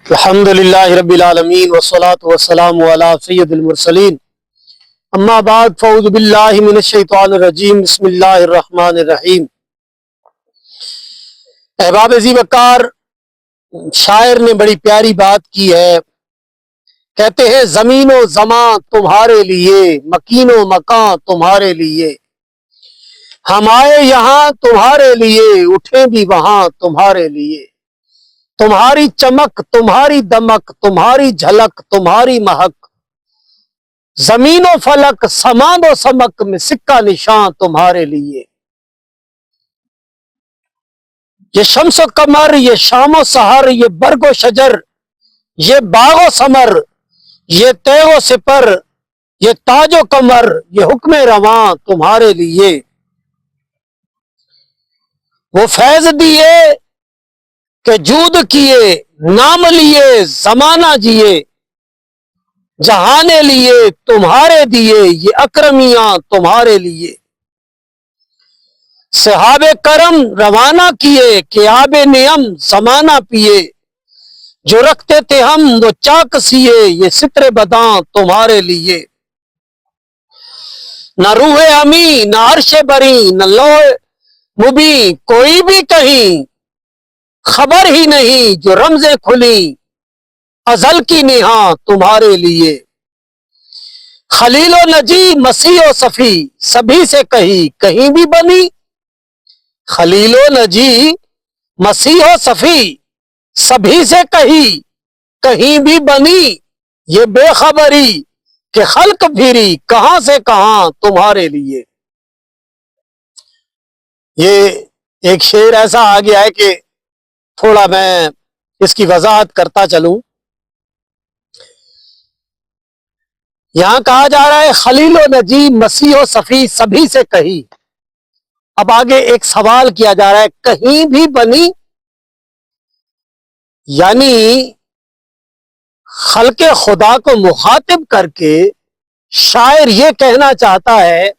الحمدللہ رب العالمین والصلاة والسلام علی سید المرسلین اما بعد فاعوذ باللہ من الشیطان الرجیم بسم اللہ الرحمن الرحیم۔ احباب عزیز وقار، شاعر نے بڑی پیاری بات کی ہے۔ کہتے ہیں زمین و زمان تمہارے لیے، مکین و مکان تمہارے لیے، ہم آئے یہاں تمہارے لیے، اٹھیں بھی وہاں تمہارے لیے، تمہاری چمک تمہاری دمک تمہاری جھلک تمہاری مہک، زمین و فلک سماند و سمک میں سکہ نشان تمہارے لیے۔ یہ شمس و قمر، یہ شام و سحر، یہ برگ و شجر، یہ باغ و ثمر، یہ تیغ و سپر، یہ تاج و کمر، یہ حکم رواں تمہارے لیے۔ وہ فیض دیے کہ جود کیے، نام لیے زمانہ جیے، جہانے لیے تمہارے دیے، یہ اکرمیاں تمہارے لیے۔ صحاب کرم روانہ کیے کہ آب نعم زمانہ پیے، جو رکھتے تھے ہم وہ چاک سیے، یہ ستر بداں تمہارے لیے۔ نہ روح امی نہ عرش بری نہ لوح مبیں، کوئی بھی کہیں خبر ہی نہیں، جو رمزیں کھلی ازل کی نہاں تمہارے لیے۔ خلیل و نجی مسیح و صفی سبھی سے کہی کہیں بھی بنی، خلیل و نجی مسیح و صفی سبھی سے کہی کہیں بھی بنی، یہ بے خبری کہ خلق پھری کہاں سے کہاں تمہارے لیے۔ یہ ایک شعر ایسا آ گیا ہے کہ تھوڑا میں اس کی وضاحت کرتا چلوں۔ یہاں کہا جا رہا ہے خلیل و نجی مسیح و صفی سبھی سے کہی، اب آگے ایک سوال کیا جا رہا ہے کہیں بھی بنی، یعنی خلق خدا کو مخاطب کر کے شاعر یہ کہنا چاہتا ہے،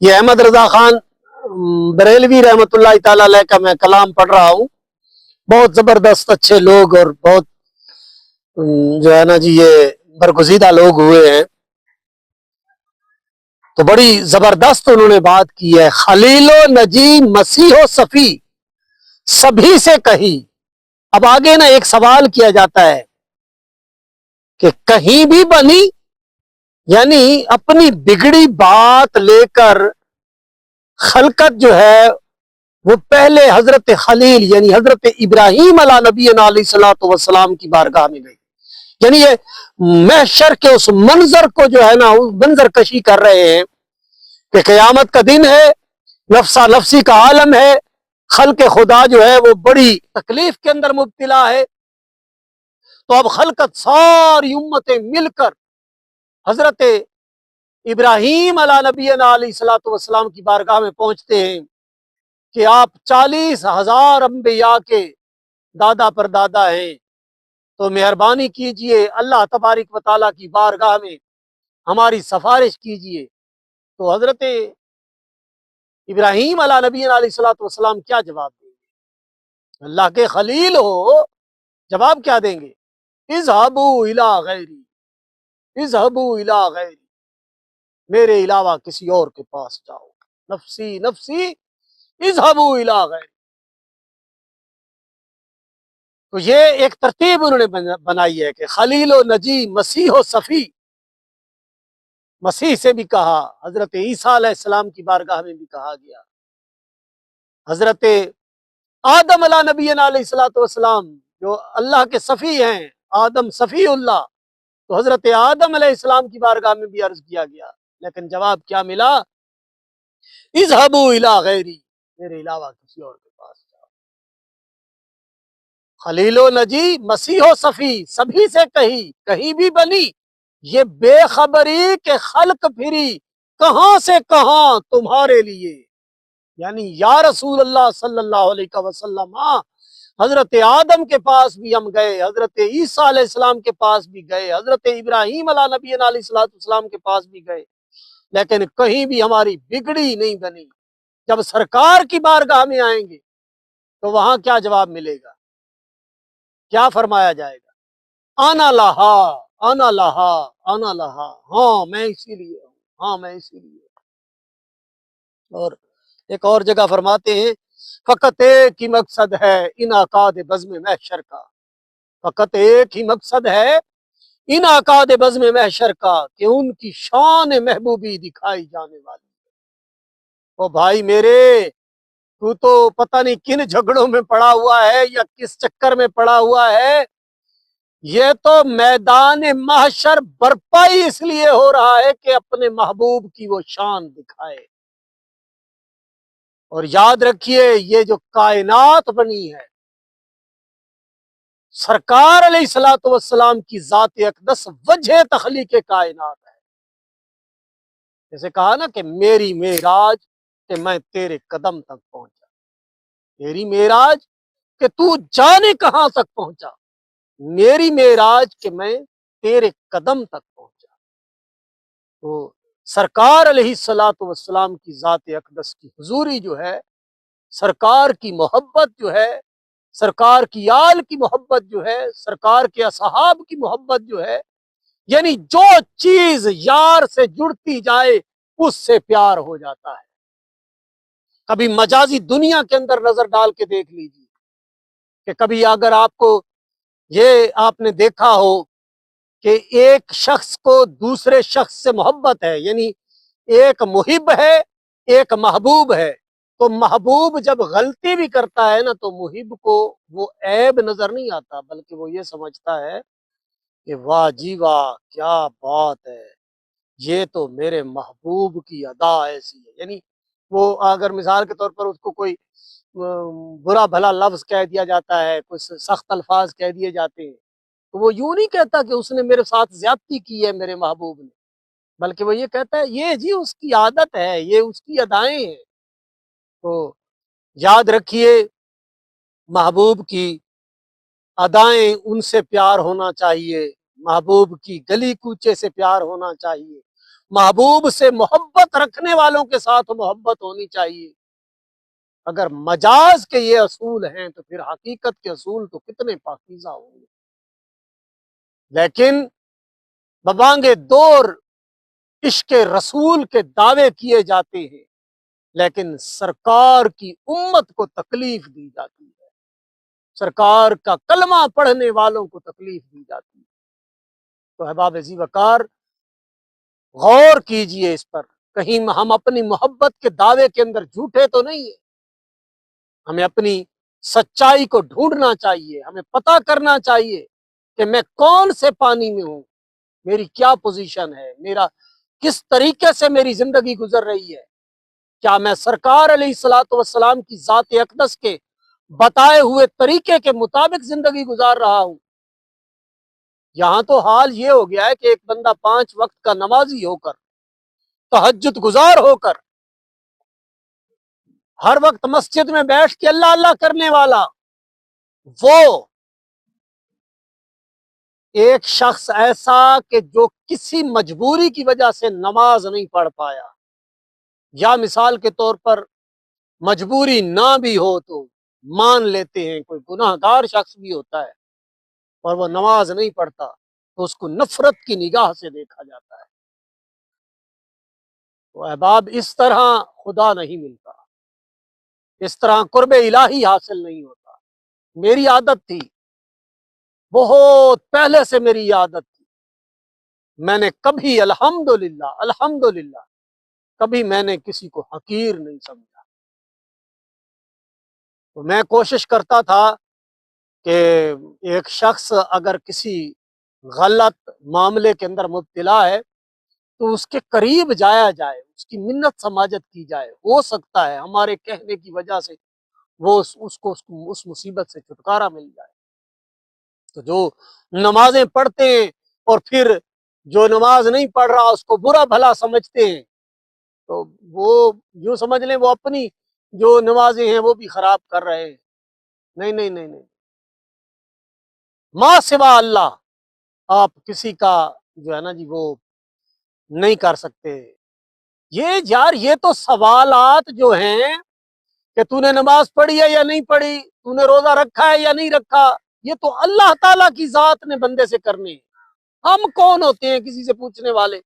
یہ احمد رضا خان بریلوی رحمۃ اللہ تعالی علیہ کا میں کلام پڑھ رہا ہوں، بہت زبردست اچھے لوگ اور بہت جو ہے نا جی یہ برگزیدہ لوگ ہوئے ہیں، تو بڑی زبردست انہوں نے بات کی ہے۔ خلیل و نجی مسیح و صفی سبھی سے کہی، اب آگے نا ایک سوال کیا جاتا ہے کہ کہیں بھی بنی، یعنی اپنی بگڑی بات لے کر خلقت جو ہے وہ پہلے حضرت خلیل یعنی حضرت ابراہیم علیہ نبی علیہ الصلوۃ والسلام کی بارگاہ میں گئی، یعنی یہ محشر کے اس منظر کو جو ہے نا منظر کشی کر رہے ہیں کہ قیامت کا دن ہے، نفسا نفسی کا عالم ہے، خلق خدا جو ہے وہ بڑی تکلیف کے اندر مبتلا ہے، تو اب خلقت ساری امتیں مل کر حضرت ابراہیم علیہ نبی علیہ الصلوۃ والسلام کی بارگاہ میں پہنچتے ہیں کہ آپ 40,000 انبیاء کے دادا پر دادا ہیں، تو مہربانی کیجئے اللہ تبارک و تعالیٰ کی بارگاہ میں ہماری سفارش کیجئے۔ تو حضرت ابراہیم علیہ نبی علیہ الصلوۃ والسلام کیا جواب دیں گے؟ اللہ کے خلیل ہو، جواب کیا دیں گے؟ اذهبوا الی غیری، اذهبوا الی غیری، میرے علاوہ کسی اور کے پاس جاؤ، نفسی نفسی اذهبوا الی غیری۔ تو یہ ایک ترتیب انہوں نے بنائی ہے کہ خلیل و نجی مسیح و صفی، مسیح سے بھی کہا، حضرت عیسیٰ علیہ السلام کی بارگاہ میں بھی کہا گیا، حضرت آدم علیہ نبی علیہ الصلوۃ والسلام جو اللہ کے صفی ہیں، آدم صفی اللہ، تو حضرت آدم علیہ السلام کی بارگاہ میں بھی عرض کیا گیا، لیکن جواب کیا ملا؟ اذهبوا الی غیری، میرے علاوہ کسی اور کے پاس جاؤ۔ خلیل و نجی مسیح و صفی سبھی سے کہی کہیں بھی بنی، یہ بے خبری کہ خلق پھری کہاں سے کہاں تمہارے لیے، یعنی یا رسول اللہ صلی اللہ علیہ وسلم حضرت آدم کے پاس بھی ہم گئے، حضرت عیسیٰ علیہ السلام کے پاس بھی گئے، حضرت ابراہیم علیہ نبی علیہ السلام کے پاس بھی گئے، لیکن کہیں بھی ہماری بگڑی نہیں بنی۔ جب سرکار کی بارگاہ میں آئیں گے تو وہاں کیا جواب ملے گا، کیا فرمایا جائے گا؟ آنا لہا، آنا لہا، آنا لہا، ہاں میں اسی لیے ہوں، ہاں میں اسی لیے ہوں۔ اور ایک اور جگہ فرماتے ہیں فقط ایک ہی مقصد ہے انعقاد بزم محشر کا، فقط ایک ہی مقصد ہے انعقاد بزم محشر کا کہ ان کی شان محبوبی دکھائی جانے والی ہے۔ او بھائی میرے، تو پتہ نہیں کن جھگڑوں میں پڑا ہوا ہے یا کس چکر میں پڑا ہوا ہے، یہ تو میدان محشر برپا ہی اس لیے ہو رہا ہے کہ اپنے محبوب کی وہ شان دکھائے۔ اور یاد رکھیے یہ جو کائنات بنی ہے سرکار علیہ الصلوۃ والسلام کی ذات اقدس وجہ تخلیق کائنات ہے۔ جیسے کہا نا کہ میری معراج کہ میں تیرے قدم تک پہنچا، میری معراج کہ تو جانے کہاں تک پہنچا، میری معراج کہ میں تیرے قدم تک پہنچا۔ تو سرکار علیہ الصلوۃ والسلام کی ذات اقدس کی حضوری جو ہے، سرکار کی محبت جو ہے، سرکار کی آل کی محبت جو ہے، سرکار کے اصحاب کی محبت جو ہے، یعنی جو چیز یار سے جڑتی جائے اس سے پیار ہو جاتا ہے۔ کبھی مجازی دنیا کے اندر نظر ڈال کے دیکھ لیجیے کہ کبھی اگر آپ کو یہ آپ نے دیکھا ہو کہ ایک شخص کو دوسرے شخص سے محبت ہے، یعنی ایک محب ہے ایک محبوب ہے، تو محبوب جب غلطی بھی کرتا ہے نا تو محب کو وہ عیب نظر نہیں آتا، بلکہ وہ یہ سمجھتا ہے کہ واہ جی واہ کیا بات ہے، یہ تو میرے محبوب کی ادا ایسی ہے۔ یعنی وہ اگر مثال کے طور پر اس کو کوئی برا بھلا لفظ کہہ دیا جاتا ہے، کچھ سخت الفاظ کہہ دیے جاتے ہیں، تو وہ یوں نہیں کہتا کہ اس نے میرے ساتھ زیادتی کی ہے میرے محبوب نے، بلکہ وہ یہ کہتا ہے یہ جی اس کی عادت ہے، یہ اس کی ادائیں ہیں۔ تو یاد رکھیے محبوب کی ادائیں، ان سے پیار ہونا چاہیے، محبوب کی گلی کوچے سے پیار ہونا چاہیے، محبوب سے محبت رکھنے والوں کے ساتھ محبت ہونی چاہیے۔ اگر مجاز کے یہ اصول ہیں تو پھر حقیقت کے اصول تو کتنے پاکیزہ ہوں گے۔ لیکن ببانگ دور عشق رسول کے دعوے کیے جاتے ہیں، لیکن سرکار کی امت کو تکلیف دی جاتی ہے، سرکار کا کلمہ پڑھنے والوں کو تکلیف دی جاتی ہے۔ تو احباب ذی وقار غور کیجئے اس پر، کہیں ہم اپنی محبت کے دعوے کے اندر جھوٹے تو نہیں ہیں۔ ہمیں اپنی سچائی کو ڈھونڈنا چاہیے، ہمیں پتہ کرنا چاہیے کہ میں کون سے پانی میں ہوں، میری کیا پوزیشن ہے، میرا کس طریقے سے میری زندگی گزر رہی ہے، کیا میں سرکار علیہ الصلوۃ والسلام کی ذات اقدس کے بتائے ہوئے طریقے کے مطابق زندگی گزار رہا ہوں۔ یہاں تو حال یہ ہو گیا ہے کہ ایک بندہ 5 وقت کا نمازی ہو کر، تہجد گزار ہو کر، ہر وقت مسجد میں بیٹھ کے اللہ اللہ کرنے والا، وہ ایک شخص ایسا کہ جو کسی مجبوری کی وجہ سے نماز نہیں پڑھ پایا، یا مثال کے طور پر مجبوری نہ بھی ہو تو مان لیتے ہیں کوئی گناہ گار شخص بھی ہوتا ہے اور وہ نماز نہیں پڑھتا تو اس کو نفرت کی نگاہ سے دیکھا جاتا ہے۔ تو احباب اس طرح خدا نہیں ملتا، اس طرح قرب الہی حاصل نہیں ہوتا۔ میری عادت تھی، بہت پہلے سے میری عادت تھی، میں نے کبھی الحمدللہ کبھی میں نے کسی کو حقیر نہیں سمجھا۔ تو میں کوشش کرتا تھا کہ ایک شخص اگر کسی غلط معاملے کے اندر مبتلا ہے تو اس کے قریب جایا جائے، اس کی منت سماجت کی جائے، ہو سکتا ہے ہمارے کہنے کی وجہ سے وہ اس کو اس مصیبت سے چھٹکارا مل جائے۔ تو جو نمازیں پڑھتے ہیں اور پھر جو نماز نہیں پڑھ رہا اس کو برا بھلا سمجھتے ہیں، تو وہ یوں سمجھ لیں وہ اپنی جو نمازیں ہیں وہ بھی خراب کر رہے ہیں۔ نہیں نہیں نہیں نہیں، ما سوا اللہ آپ کسی کا جو ہے نا جی وہ نہیں کر سکتے۔ یہ یار یہ تو سوالات جو ہیں کہ تو نے نماز پڑھی ہے یا نہیں پڑھی، تو نے روزہ رکھا ہے یا نہیں رکھا، یہ تو اللہ تعالیٰ کی ذات نے بندے سے کرنے ہیں۔ ہم کون ہوتے ہیں کسی سے پوچھنے والے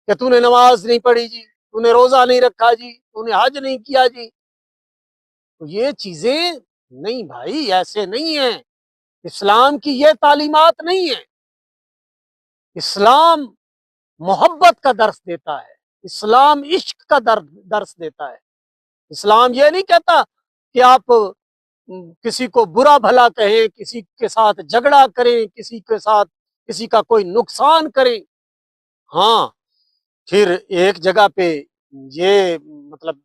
کہ تو نے نماز نہیں پڑھی جی، تو نے روزہ نہیں رکھا جی، تو نے حج نہیں کیا جی؟ تو یہ چیزیں نہیں بھائی، ایسے نہیں ہیں، اسلام کی یہ تعلیمات نہیں ہے۔ اسلام محبت کا درس دیتا ہے، اسلام عشق کا درس دیتا ہے۔ اسلام یہ نہیں کہتا کہ آپ کسی کو برا بھلا کہیں، کسی کے ساتھ جھگڑا کریں، کسی کے ساتھ کسی کا کوئی نقصان کریں۔ ہاں پھر ایک جگہ پہ یہ مطلب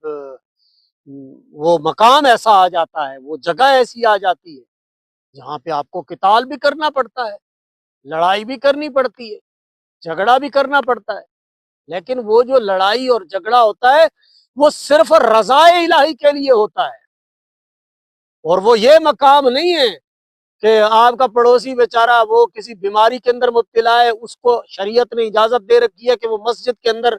وہ مقام ایسا آ جاتا ہے، وہ جگہ ایسی آ جاتی ہے جہاں پہ آپ کو قتال بھی کرنا پڑتا ہے، لڑائی بھی کرنی پڑتی ہے، جھگڑا بھی کرنا پڑتا ہے، لیکن وہ جو لڑائی اور جھگڑا ہوتا ہے وہ صرف رضا الہی کے لیے ہوتا ہے، اور وہ یہ مقام نہیں ہے کہ آپ کا پڑوسی بیچارہ وہ کسی بیماری کے اندر مبتلا ہے، اس کو شریعت نے اجازت دے رکھی ہے کہ وہ مسجد کے اندر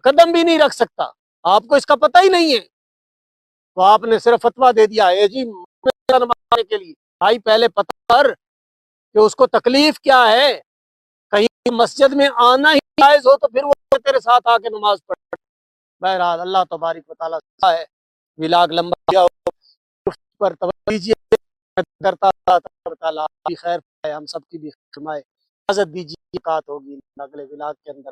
قدم بھی نہیں رکھ سکتا، آپ کو اس کا پتہ ہی نہیں ہے، تو آپ نے صرف فتویٰ دے دیا ہے جی نماز کے لیے۔ بھائی پہلے پتہ کر کہ اس کو تکلیف کیا ہے، کہیں مسجد میں آنا ہی جائز ہو تو پھر وہ تیرے ساتھ آ کے نماز پڑھ۔ بہرحال اللہ تبارک و تعالیٰ ہے، ولاگ لمبا کیا ہو پر توجہ دیجیے، کرتا اللہ تعالیٰ کی خیر پائے، ہم سب کی بھی فرمائے۔ اجازت دیجیے، بات ہوگی اگلے ولاگ کے اندر۔